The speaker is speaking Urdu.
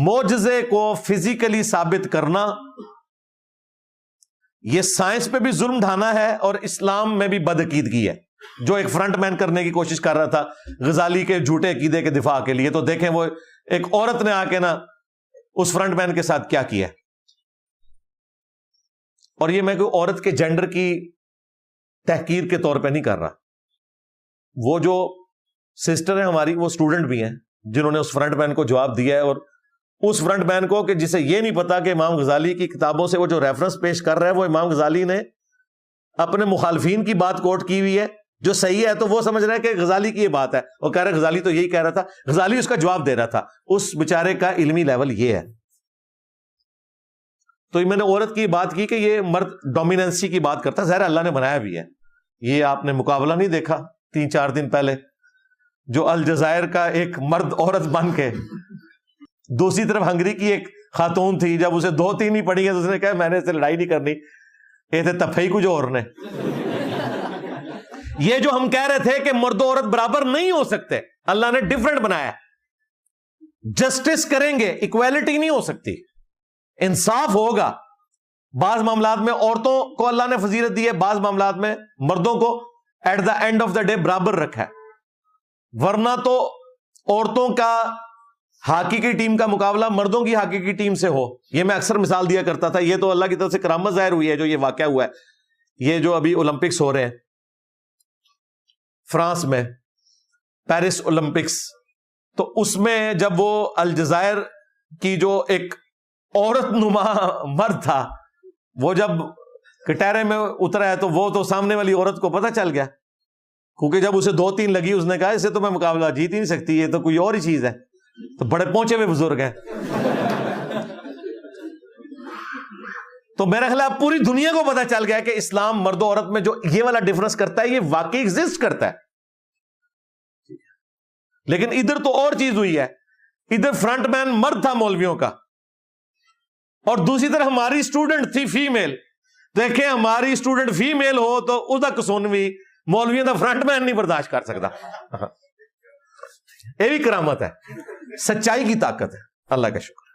معجزے کو فزیکلی ثابت کرنا یہ سائنس پہ بھی ظلم ڈھانا ہے اور اسلام میں بھی بدعقیدگی ہے، جو ایک فرنٹ مین کرنے کی کوشش کر رہا تھا غزالی کے جھوٹے عقیدے کے دفاع کے لیے. تو دیکھیں وہ ایک عورت نے آ کے نا اس فرنٹ مین کے ساتھ کیا کیا. اور یہ میں کوئی عورت کے جینڈر کی تحقیر کے طور پہ نہیں کر رہا. وہ جو سسٹر ہیں ہماری، وہ اسٹوڈنٹ بھی ہیں جنہوں نے اس فرنٹ مین کو جواب دیا ہے، اور اس فرنٹ مین کو کہ جسے یہ نہیں پتا کہ امام غزالی کی کتابوں سے وہ جو ریفرنس پیش کر رہا ہے وہ امام غزالی نے اپنے مخالفین کی بات کوٹ کی ہوئی ہے جو صحیح ہے، تو وہ سمجھ رہا ہے کہ غزالی کی یہ بات ہے، اور کہہ رہے غزالی تو یہی کہہ رہا تھا، غزالی اس کا جواب دے رہا تھا. اس بیچارے کا علمی لیول یہ ہے. تو میں نے عورت کی بات کی کہ یہ مرد ڈومیننسی کی بات کرتا ہے، ظاہر اللہ نے بنایا بھی ہے. یہ آپ نے مقابلہ نہیں دیکھا 3-4 دن پہلے جو الجزائر کا ایک مرد عورت بن کے، دوسری طرف ہنگری کی ایک خاتون تھی، جب اسے 2-3 ہی پڑی ہیں تو اس نے کہا میں نے اس سے لڑائی نہیں کرنی، یہ تھے تفہی کچھ اور نے. یہ جو ہم کہہ رہے تھے کہ مرد و عورت برابر نہیں ہو سکتے، اللہ نے ڈیفرنٹ بنایا. جسٹس کریں گے، ایکویلٹی نہیں ہو سکتی، انصاف ہوگا. بعض معاملات میں عورتوں کو اللہ نے فضیلت دی ہے، بعض معاملات میں مردوں کو at the end of the day برابر رکھا ہے. ورنہ تو عورتوں کا ہاکی کی ٹیم کا مقابلہ مردوں کی ہاکی کی ٹیم سے ہو. یہ میں اکثر مثال دیا کرتا تھا. یہ تو اللہ کی طرف سے کرامت ظاہر ہوئی ہے جو یہ واقعہ ہوا ہے. یہ جو ابھی اولمپکس ہو رہے ہیں فرانس میں، پیرس اولمپکس، تو اس میں جب وہ الجزائر کی جو ایک عورت نما مرد تھا، وہ جب کٹہرے میں اترا ہے تو وہ تو سامنے والی عورت کو پتہ چل گیا، کیونکہ جب اسے 2-3 لگی اس نے کہا اسے تو میں مقابلہ جیت ہی نہیں سکتی، یہ تو کوئی اور ہی چیز ہے. تو بڑے پہنچے ہوئے بزرگ ہیں. تو میرا خیال ہے پوری دنیا کو پتہ چل گیا کہ اسلام مرد و عورت میں جو یہ والا ڈفرنس کرتا ہے یہ واقعی ایگزسٹ کرتا ہے. لیکن ادھر تو اور چیز ہوئی ہے. ادھر فرنٹ مین مرد تھا مولویوں کا، اور دوسری طرف ہماری اسٹوڈنٹ تھی فیمیل. دیکھیں ہماری اسٹوڈنٹ فیمیل ہو تو ادا کسونوی مولویوں کا فرنٹ مین نہیں برداشت کر سکتا. یہ بھی کرامت ہے، سچائی کی طاقت ہے. اللہ کا شکر.